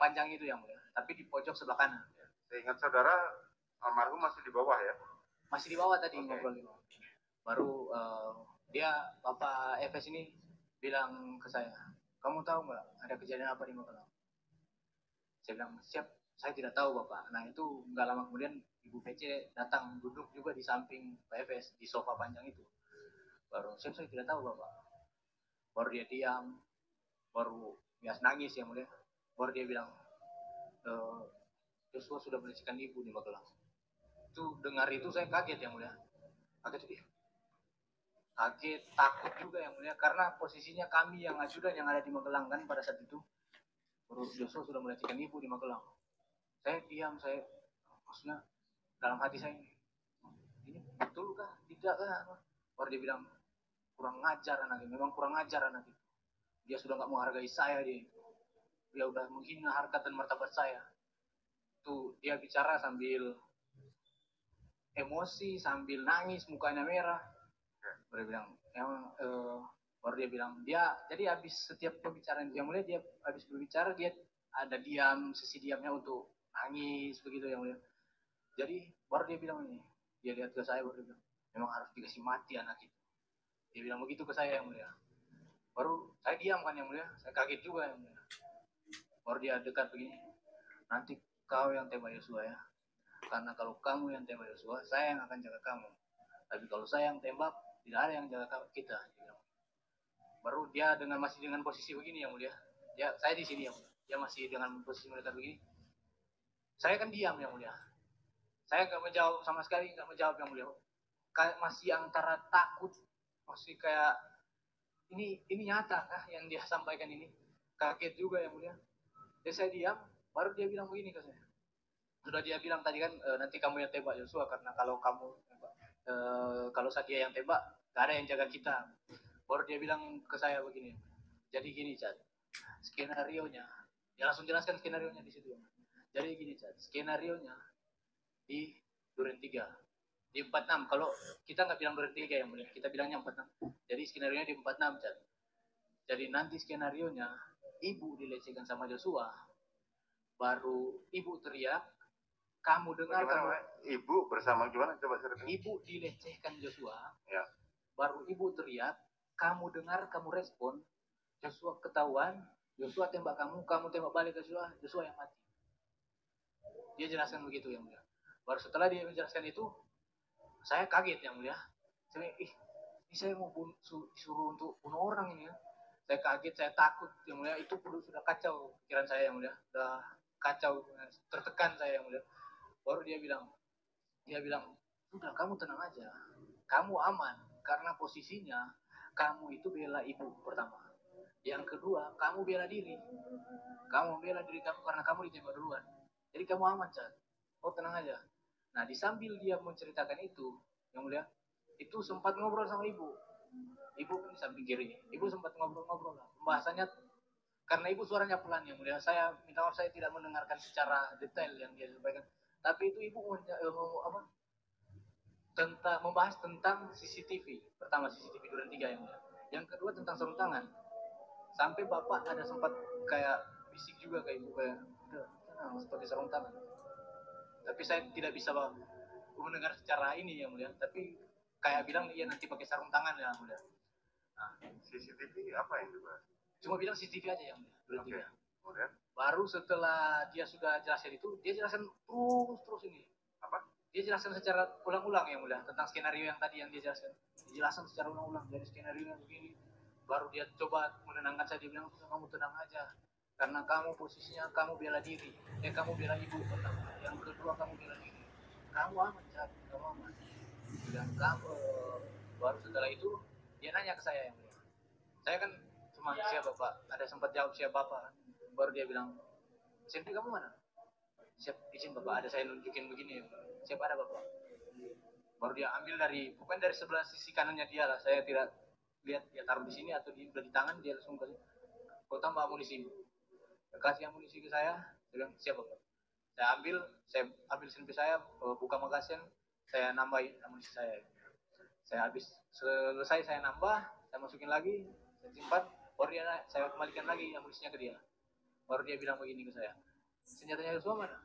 panjang itu yang mulia, tapi di pojok sebelah kanan. Seingat saudara, almarhum masih di bawah ya? Masih di bawah tadi ngobrol di bawah. Baru dia Bapak Efes ini bilang ke saya, kamu tahu nggak ada kejadian apa di Magelang? Saya bilang, siap, saya tidak tahu Bapak. Nah itu nggak lama kemudian Ibu PC datang duduk juga di samping Pak Efes di sofa panjang itu. Baru saya tidak tahu Bapak. Baru dia diam, baru dia nangis yang mulia. Baru dia bilang, Joshua sudah melecehkan ibu di Magelang. Itu dengar itu saya kaget yang mulia. Kaget, takut juga yang mulia, karena posisinya kami yang ajudan yang ada di Magelang kan pada saat itu. Baru Joshua sudah melecehkan ibu di Magelang. Saya diam, saya maksudnya dalam hati saya ini betul kah? Tidak kah? Baru dia bilang, kurang ngajar anak ini, memang kurang ngajar anak itu. Dia sudah nggak menghargai saya, dia udah menghina harkat dan martabat saya. Tuh dia bicara sambil emosi, sambil nangis, mukanya merah. Baru dia bilang, baru dia bilang, dia jadi habis setiap pembicaraan yang mulia, dia habis berbicara dia ada diam, sesi diamnya untuk nangis begitu yang mulia. Jadi baru dia bilang ini, dia lihat ke saya, baru dia bilang, memang harus dikasih mati anak itu. Dia bilang begitu ke saya yang mulia. Baru saya diam kan yang mulia, saya kaget juga yang mulia. Baru dia dekat begini, nanti kau yang tembak Yosua ya, karena kalau kamu yang tembak Yosua, saya yang akan jaga kamu. Tapi kalau saya yang tembak, tidak ada yang jaga kita. Baru dia masih dengan posisi begini yang mulia, saya di sini yang mulia, dia masih dengan posisi mendekat begini. Saya kan diam yang mulia, saya nggak menjawab sama sekali, nggak menjawab yang mulia. Masih antara takut, masih kayak ini nyata kah yang dia sampaikan ini? Kaget juga yang mulia. Jadi saya diam, baru dia bilang begini ke saya. Sudah dia bilang tadi kan, nanti kamu yang tembak Yosua, karena kalau kamu kalau dia yang tembak, gak ada yang jaga kita. Baru dia bilang ke saya begini. Jadi gini Chad, skenario-nya, dia langsung jelaskan skenario-nya di situ. Jadi gini Chad, skenario-nya di Duren 3, di 46. Kalau kita nggak bilang Duren 3 yang mulia, kita bilangnya 46. Jadi skenario-nya di 46 Chad. Jadi nanti skenario-nya ibu dilecehkan sama Joshua, baru ibu teriak, kamu dengar kamu, ibu bersama gimana coba cerita. Ibu dilecehkan Joshua, ya. Baru ibu teriak, kamu dengar, kamu respon, Joshua ketahuan, Joshua tembak kamu tembak balik ke Joshua yang mati. Dia jelaskan begitu yang mulia. Baru setelah dia menjelaskan itu, saya kaget yang mulia. Saya ini saya mau disuruh untuk bunuh orang ini ya. Saya kaget, saya takut yang mulia. Itu sudah kacau pikiran saya yang mulia, sudah kacau, tertekan saya yang mulia. Baru dia bilang, sudah kamu tenang aja, kamu aman, karena posisinya kamu itu bela ibu pertama. Yang kedua, kamu bela diri. Kamu bela diri kamu karena kamu ditembak duluan. Jadi kamu aman, Chan. Oh, tenang aja. Nah, di sambil dia menceritakan itu, yang mulia, itu sempat ngobrol sama ibu. Ibu kan di samping kiri. Ibu sempat ngobrol-ngobrol lah. Pembahasannya, karena ibu suaranya pelan, yang mulia. Saya minta maaf, saya tidak mendengarkan secara detail yang dia sampaikan. Tapi itu ibu membahas tentang CCTV. Pertama CCTV Duren 3 yang mulia. Yang kedua tentang sarung tangan. Sampai bapak ada sempat kayak bisik juga ke ibu kayak, seperti sarung tangan. Tapi saya tidak bisa mendengar secara ini yang mulia. Tapi kayak bilang iya nanti pakai sarung tangan ya mulia. Nah, CCTV apa yang dibahas? Cuma bilang CCTV aja yang mulia. Duren 3. Kemudian? Baru setelah dia sudah jelaskan itu, dia jelaskan terus ini. Apa? Dia jelaskan secara ulang-ulang yang mulia tentang skenario yang tadi yang dia jelaskan. Dijelaskan secara ulang-ulang dari skenario yang begini. Baru dia coba menenangkan saya, dia bilang, kamu tenang aja. Karena kamu posisinya kamu bela diri. Kamu bela ibu pertama. Yang kedua kamu bela diri. Kamu aman, Cak. Kamu aman. Dan kamu, baru setelah itu dia nanya ke saya yang mulia. Saya kan cuma siapa Pak? Ada sempat jawab siapa Bapak. Baru dia bilang, SMP kamu mana? Siap izin Bapak, ada saya nunjukin begini. Siapa ada Bapak? Baru dia ambil bukan dari sebelah sisi kanannya dia lah. Saya tidak lihat dia taruh di sini atau di tangan, dia langsung kasih. Kau tambah amunisi. Kasih amunisi ke saya bilang siapa Bapak? Saya ambil SMP saya, buka magasin, saya nambahin amunisi saya. Saya habis selesai saya nambah, saya masukin lagi, saya simpan, baru saya kembalikan lagi amunisinya ke dia. Baru dia bilang begini ke saya, senjatanya Joshua mana?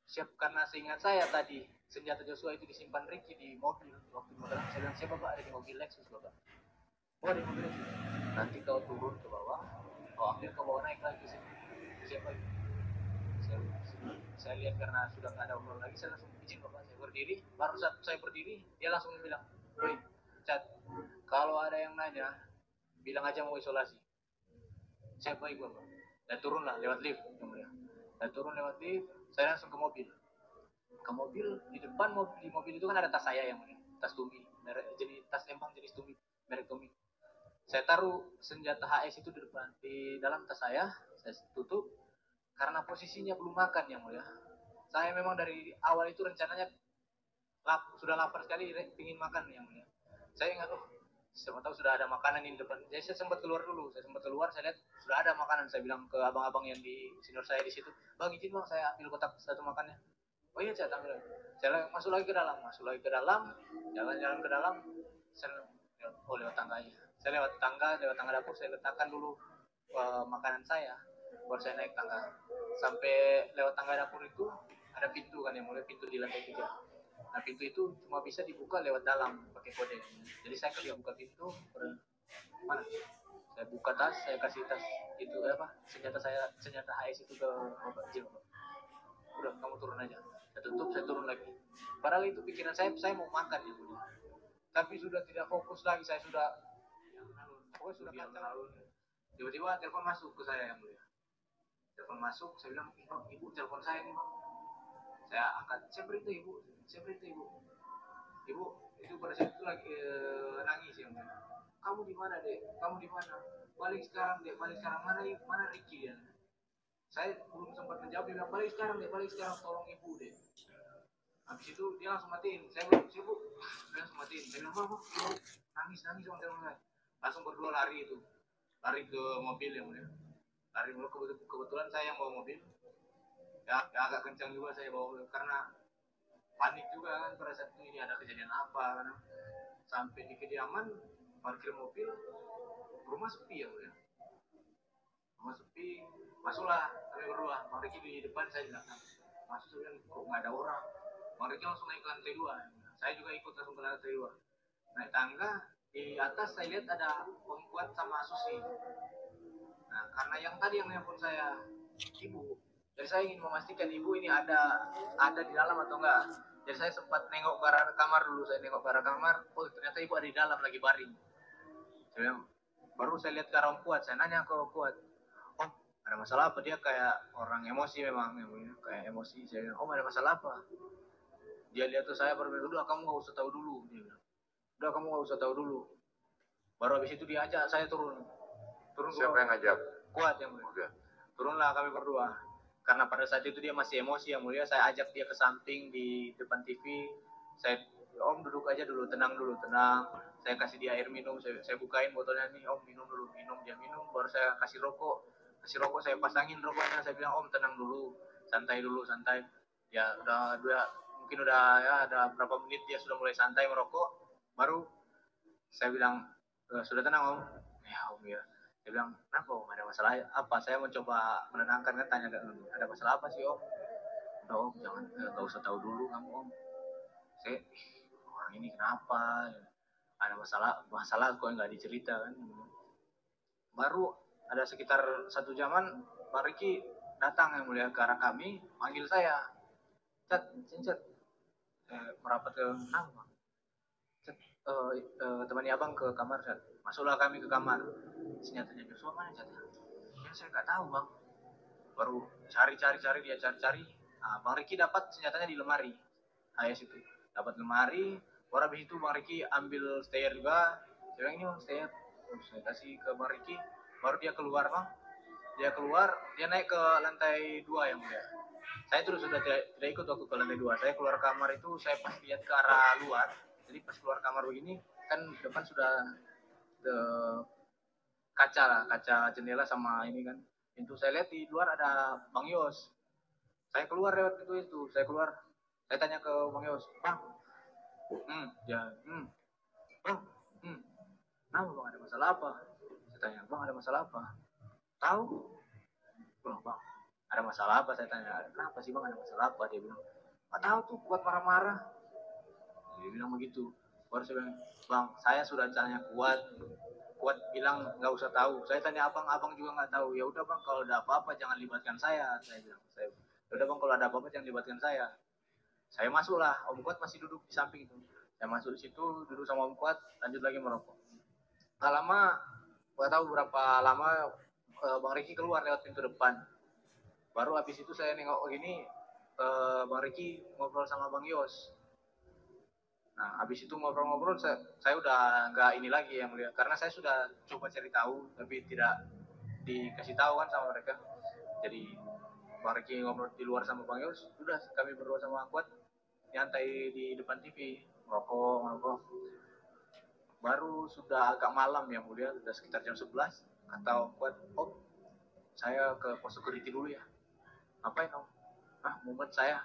Siap, karena seingat saya tadi senjata Joshua itu disimpan Ricky di mobil. Waktu mobil saya bilang, siapa Pak, ada di mobil Lexus Bapak. Oh, ada di mobil Lexus. Nanti kau turun ke bawah, kau ambil, kau bawa naik lagi sini. Siapa itu? Saya lihat karena sudah nggak ada obrolan lagi, saya langsung izin Bapak, saya berdiri. Baru saat saya berdiri, dia langsung bilang, "Woi, Cat, kalau ada yang nanya, bilang aja mau isolasi." Saya baik Bapak. Dan turunlah lewat lift, yang mulia. Dan turun lewat lift, saya langsung ke mobil. Ke mobil, di depan mobil, di mobil itu kan ada tas saya yang mulia, tas Tumi, merek, jadi tas empang jenis Tumi, merek Tumi. Saya taruh senjata HS itu di depan, di dalam tas saya tutup, karena posisinya belum makan yang mulia. Saya memang dari awal itu rencananya sudah lapar sekali, ingin makan yang mulia. Saya ingat, oh, siapa tahu sudah ada makanan di depan. Jadi saya sempat keluar dulu, saya lihat sudah ada makanan. Saya bilang ke abang-abang yang di senior saya di situ, "Bang, izin Bang, saya ambil kotak satu makannya." "Oh iya, saya ambil." Saya masuk lagi ke dalam, jalan-jalan ke dalam. Saya lewat tangganya. Saya lewat tangga dapur, saya letakkan dulu makanan saya, baru saya naik tangga. Sampai lewat tangga dapur itu ada pintu kan, yang mulai pintu di lantai 3. Nah, pintu itu cuma bisa dibuka lewat dalam pakai kode. Jadi saya ketika buka pintu, mana? Saya buka tas, saya kasih tas itu senjata HS itu ke Bapak Jil. Udah, kamu turun aja. Saya tutup, saya turun lagi. Padahal itu pikiran saya mau makan ya, tapi sudah tidak fokus lagi. Saya sudah pokoknya sudah kacau. Tiba-tiba telepon masuk ke saya yang mulia. Telepon masuk, saya bilang, "Ibu, telepon saya nih, Bang." Saya angkat, "Siapa itu Ibu? Ibu itu pada saat itu lagi nangis ya. "Kamu di mana, Dek? Kamu di mana? Balik sekarang, Dek. Balik sekarang. Mana Ricky ya?" Saya belum sempat menjawab, dia bilang, "Balik sekarang, Dek. Balik sekarang, tolong Ibu, Dek." Habis itu dia langsung matiin. Saya belum sibuk. Dia langsung matiin. Saya bilang, "Bang, nangis sama teman saya." Langsung berdua lari ke mobil yang mulia. Lari kebetulan saya yang bawa mobil. Ya agak kencang juga saya bawa mobil karena panik juga kan pada saat itu, ini ada kejadian apa kan. Sampai di kediaman, parkir mobil, rumah sepi ya mulia. Rumah sepi, masuklah kami berdua. Bang Riki di depan, saya bilang, masuk, saya bilang, kok nggak ada orang. Bang Riki langsung naik ke lantai 2. Saya juga ikut langsung ke lantai 2. Naik tangga, di atas saya lihat ada Om Kuat sama Susi. Nah, karena yang tadi yang nelpon saya Ibu, jadi saya ingin memastikan Ibu ini ada di dalam atau enggak. Jadi saya sempat nengok ke arah kamar dulu. Saya nengok ke arah kamar, oh ternyata Ibu ada di dalam lagi baring. Baru saya lihat ke arah Om Kuat, saya nanya ke Om Kuat, "Om, ada masalah apa?" Dia kayak orang emosi memang, kayak emosi. Saya bilang, "Om, ada masalah apa?" Dia lihat tuh saya, baru bilang, "Udah, kamu nggak usah tahu dulu." Dia bilang, "Udah, kamu nggak usah tahu dulu." Baru habis itu dia ajak saya turun. Siapa yang ngajak? Kuat yang mulia. Turunlah kami berdua. Karena pada saat itu dia masih emosi yang mulia, saya ajak dia ke samping di depan TV. Saya, "Om, duduk aja dulu, tenang. Saya kasih dia air minum, saya bukain botolnya nih, Om, minum dulu." Dia minum, baru saya kasih rokok, saya pasangin rokoknya. Saya bilang, "Om, tenang dulu, santai. Ya mungkin udah ya ada berapa menit dia sudah mulai santai merokok. Baru saya bilang, "Sudah tenang, Om?" "Ya, Om, ya." Dia bilang, "Kenapa, Om? Ada masalah apa?" Saya mencoba menenangkan, kan, tanya, "Ada masalah apa sih, Om?" "Udah, Om, jangan, nggak usah tahu dulu kamu, Om. Saya, orang ini kenapa? Ada masalah kok nggak dicerita kan." Baru ada sekitar 1 jaman, Pak Riki datang yang mulia ke arah kami, manggil saya, "Cat, merapat ke nama. Temani abang ke kamar, Cat." Masuklah kami ke kamar. Senjatanya Joshua mana, Cat? Ya saya nggak tahu, Bang. Baru cari. Nah, Bang Riki dapat senjatanya di lemari HS itu, dapat lemari. Baru habis itu Bang Riki ambil stayer juga. Saya bilang, "Ini Bang, stayer." Saya kasih ke Bang Riki. Baru dia keluar, Bang. Dia naik ke lantai 2 yang mulia. Saya terus sudah tidak ikut waktu ke lantai 2. Saya keluar kamar itu, saya pas lihat ke arah luar. Jadi pas keluar kamar begini, kan depan sudah kaca jendela sama ini kan pintu. Saya lihat di luar ada Bang Yos. Saya keluar lewat pintu itu. Saya tanya ke Bang Yos, "Bang, Bang, kenapa, Bang, ada masalah apa?" Saya tanya, "Bang, ada masalah apa?" "Tahu, Bang, ada masalah apa, saya tanya, kenapa sih bang, ada masalah apa? Dia bilang, nggak tahu tuh, Kuat marah-marah. Dia bilang begitu. Baru saya bilang, bang, saya sudah tanya Kuat. Kuat bilang nggak usah tahu. Saya tanya abang juga nggak tahu. Ya udah bang, kalau ada apa-apa jangan libatkan saya. Saya bilang, udah bang, kalau ada apa-apa jangan libatkan saya. Saya masuklah, Om Kuat masih duduk di samping itu. Saya masuk di situ, duduk sama Om Kuat, lanjut lagi merokok. Tak lama, nggak tahu berapa lama, Bang Riki keluar lewat pintu depan. Baru habis itu saya nengok gini, Bang Riki ngobrol sama Bang Yos. Nah, habis itu ngobrol-ngobrol, saya udah nggak ini lagi yang mulia, karena saya sudah coba cari tahu, tapi tidak dikasih tahu kan sama mereka. Jadi Bang Riki ngobrol di luar sama Bang Yos, udah kami berdua sama Kuat nyantai di depan TV, ngerokok. Baru sudah agak malam ya mulia, sudah sekitar jam 11, kata Kuat, Om, saya ke pos security dulu ya. Ngapain Om? Mumet saya.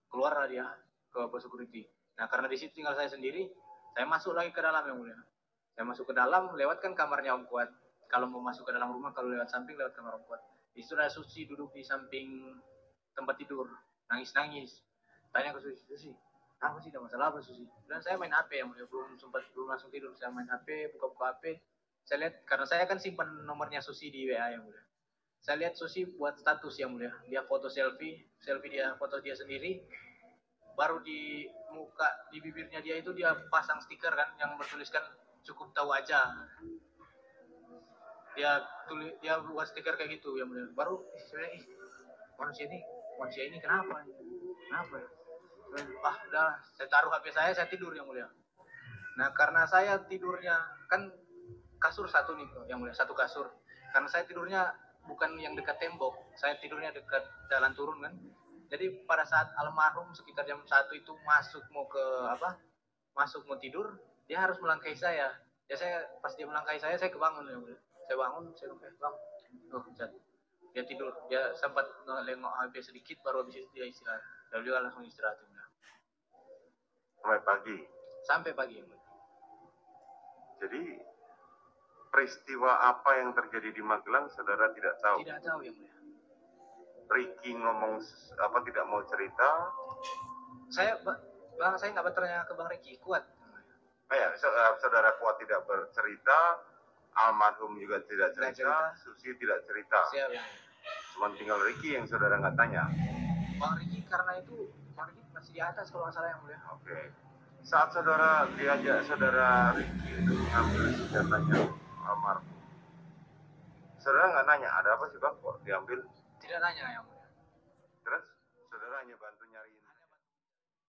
Keluarlah dia ke pos security. Nah, karena di situ tinggal saya sendiri, saya masuk lagi ke dalam yang mulia. Saya masuk ke dalam, lewat kan kamarnya Om Kuat. Kalau mau masuk ke dalam rumah, kalau lewat samping, lewat kamar Om Kuat. Di situ ada Susi duduk di samping tempat tidur, nangis-nangis. Tanya ke Susi, apa sih, ada masalah apa Susi? Dan saya main HP yang mulia, belum langsung tidur, saya main HP, buka-buka HP. Saya lihat, karena saya kan simpan nomornya Susi di WA yang mulia. Saya lihat Susi buat status yang mulia, dia foto selfie dia, foto dia sendiri. Baru di muka, di bibirnya dia itu dia pasang stiker kan yang bertuliskan cukup tahu aja. Dia buat stiker kayak gitu yang mulia. Baru saya manusia ini kenapa ya? Udah, saya taruh HP saya tidur yang mulia. Nah, karena saya tidurnya kan kasur satu nih yang mulia, satu kasur. Karena saya tidurnya bukan yang dekat tembok, saya tidurnya dekat jalan turun kan. Jadi pada saat almarhum sekitar jam 1 itu masuk mau tidur, dia harus melangkahi saya. Ya saya pas dia melangkahi saya kebangun ya mulia. Saya bangun, saya bang, dia tidur, dia sempat ngelengok HP sedikit, baru habis itu dia istirahat. Lalu dia langsung istirahat ya. Sampai pagi. Ya. Jadi peristiwa apa yang terjadi di Magelang saudara tidak tahu? Tidak tahu yang mulia. Riki ngomong apa, tidak mau cerita? Saya nggak bertanya ke Bang Riki, Kuat. Saudara Kuat tidak bercerita, almarhum juga tidak cerita, Susi tidak cerita. Siap, ya. Cuma tinggal Riki yang saudara nggak tanya. Bang Riki karena itu Bang Riki masih di atas kalau nggak salah yang mulia. Oke. Saat saudara diajak saudara Riki untuk mengambil senjatanya almarhum, saudara nggak nanya ada apa sih bang kok diambil? Tidak nanya yang mulia. Terus?